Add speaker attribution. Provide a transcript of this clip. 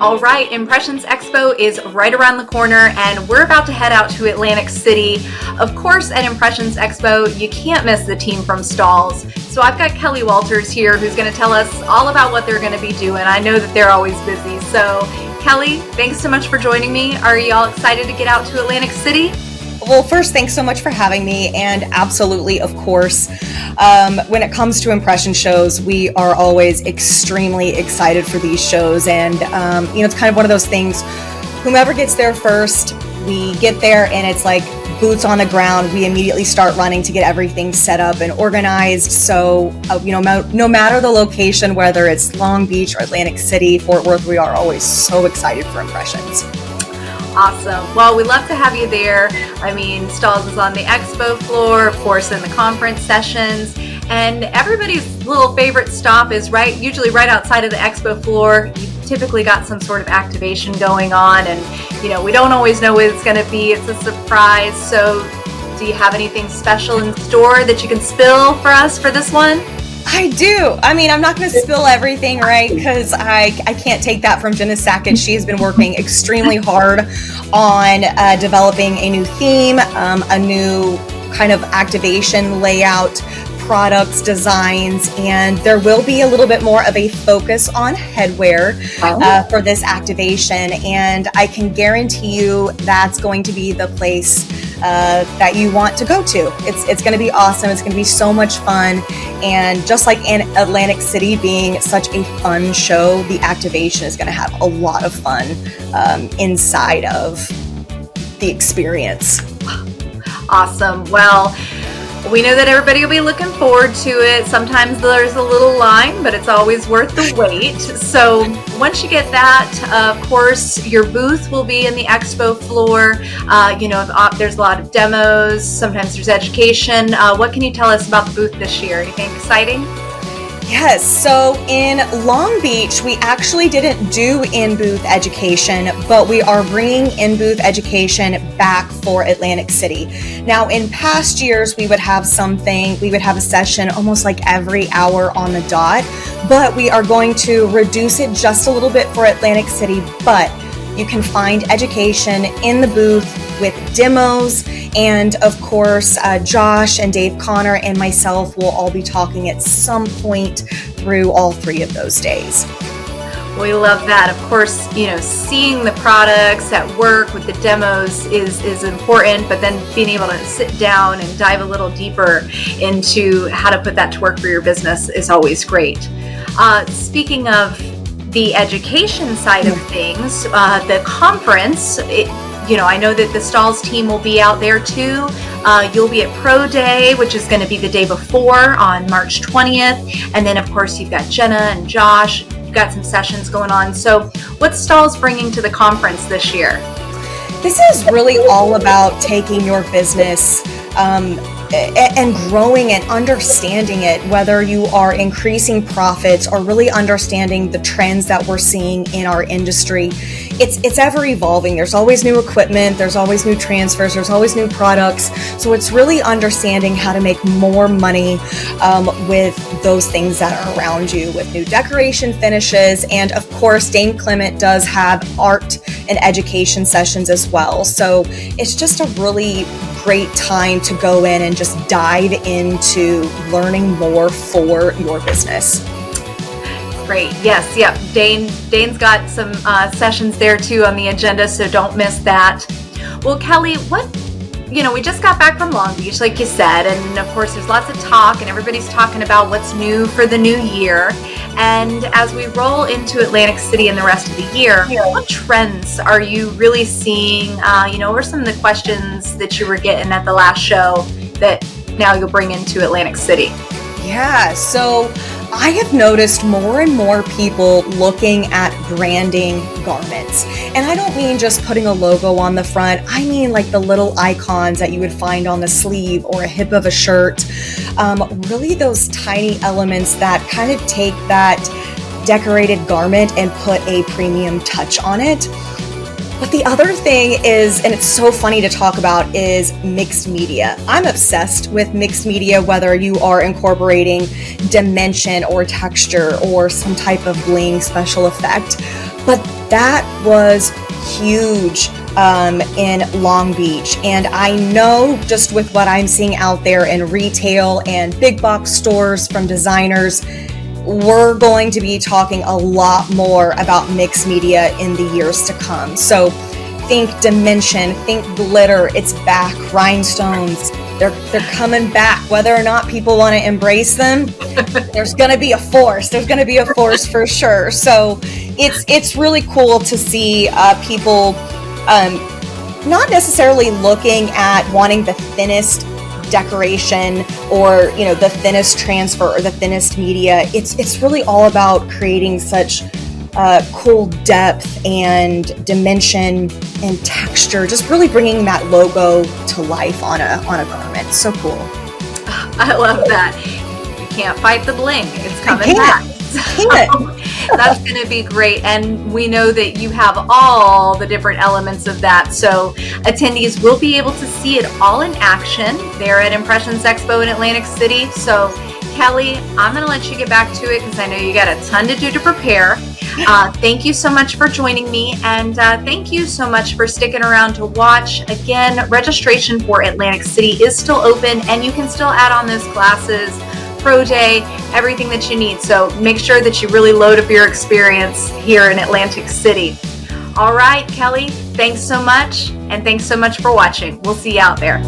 Speaker 1: All right, Impressions Expo is right around the corner and we're about to head out to Atlantic City. Of course, at Impressions Expo, you can't miss the team from Stahls. So I've got Kelly Walters here who's going to tell us all about what they're going to be doing. I know that they're always busy. So Kelly, thanks so much for joining me. Are you all excited to get out to Atlantic City?
Speaker 2: Well, first, thanks so much for having me. And absolutely, of course, when it comes to impression shows, we are always extremely excited for these shows. And, it's kind of one of those things, whomever gets there first, we get there and it's like boots on the ground. We immediately start running to get everything set up and organized. So, no matter the location, whether it's Long Beach or Atlantic City, Fort Worth, we are always so excited for impressions.
Speaker 1: Awesome. Well, we love to have you there. I mean, Stahls is on the expo floor, of course, in the conference sessions, and everybody's little favorite stop is usually right outside of the expo floor. You typically got some sort of activation going on, and we don't always know what it's going to be. It's a surprise. So, do you have anything special in store that you can spill for us for this one?
Speaker 2: I do. I mean, I'm not going to spill everything, right? Because I can't take that from Jenna Sackett. She has been working extremely hard on developing a new theme, a new kind of activation layout, products, designs, and there will be a little bit more of a focus on headwear for this activation. And I can guarantee you that's going to be the place that you want to go to. It's going to be awesome. It's going to be so much fun. And just like in Atlantic City being such a fun show, the activation is going to have a lot of fun inside of the experience.
Speaker 1: Awesome. Well, we know that everybody will be looking forward to it. Sometimes there's a little line, but it's always worth the wait. So once you get that, of course, your booth will be in the expo floor. There's a lot of demos. Sometimes there's education. What can you tell us about the booth this year? Anything exciting?
Speaker 2: Yes, so in Long Beach, we actually didn't do in-booth education, but we are bringing in-booth education back for Atlantic City. Now, in past years, we would have a session almost like every hour on the dot, but we are going to reduce it just a little bit for Atlantic City, but you can find education in the booth with demos, and of course, Josh and Dave Connor and myself will all be talking at some point through all 3 of those days.
Speaker 1: We love that. Of course, seeing the products at work with the demos is important, but then being able to sit down and dive a little deeper into how to put that to work for your business is always great. Speaking of the education side of things, the conference, I know that the Stahls team will be out there too. You'll be at Pro Day, which is going to be the day before on March 20th. And then, of course, you've got Jenna and Josh. You've got some sessions going on. So what's Stahls bringing to the conference this year?
Speaker 2: This is really all about taking your business and growing and understanding it, whether you are increasing profits or really understanding the trends that we're seeing in our industry. It's ever evolving. There's always new equipment, there's always new transfers, there's always new products. So it's really understanding how to make more money with those things that are around you, with new decoration finishes. And of course, Dane Clement does have art and education sessions as well. So it's just a really great time to go in and just dive into learning more for your business.
Speaker 1: Great. Yes. Yep. Dane's got some sessions there too on the agenda, so don't miss that. Well, Kelly, we just got back from Long Beach, like you said, and of course there's lots of talk and everybody's talking about what's new for the new year. And as we roll into Atlantic City and the rest of the year, what trends are you really seeing? What are some of the questions that you were getting at the last show that now you'll bring into Atlantic City?
Speaker 2: Yeah, so I have noticed more and more people looking at branding garments. And I don't mean just putting a logo on the front. I mean like the little icons that you would find on the sleeve or a hip of a shirt. Really those tiny elements that kind of take that decorated garment and put a premium touch on it. But the other thing is, and it's so funny to talk about, is mixed media. I'm obsessed with mixed media, whether you are incorporating dimension or texture or some type of bling special effect. But that was huge in Long Beach. And I know just with what I'm seeing out there in retail and big box stores from designers, we're going to be talking a lot more about mixed media in the years to come. So think dimension, think glitter, it's back, rhinestones, they're coming back. Whether or not people want to embrace them, there's going to be a force for sure. So it's really cool to see people not necessarily looking at wanting the thinnest decoration or the thinnest transfer or the thinnest media. It's really all about creating such cool depth and dimension and texture, just really bringing that logo to life on a garment. So cool.
Speaker 1: I love that. You can't fight the bling. It's coming back. So that's going to be great. And we know that you have all the different elements of that. So attendees will be able to see it all in action there at Impressions Expo in Atlantic City. So Kelly, I'm going to let you get back to it because I know you got a ton to do to prepare. Thank you so much for joining me, and thank you so much for sticking around to watch. Again, registration for Atlantic City is still open, and you can still add on those classes, Pro Day, everything that you need. So make sure that you really load up your experience here in Atlantic City. All right, Kelly, thanks so much, and thanks so much for watching. We'll see you out there.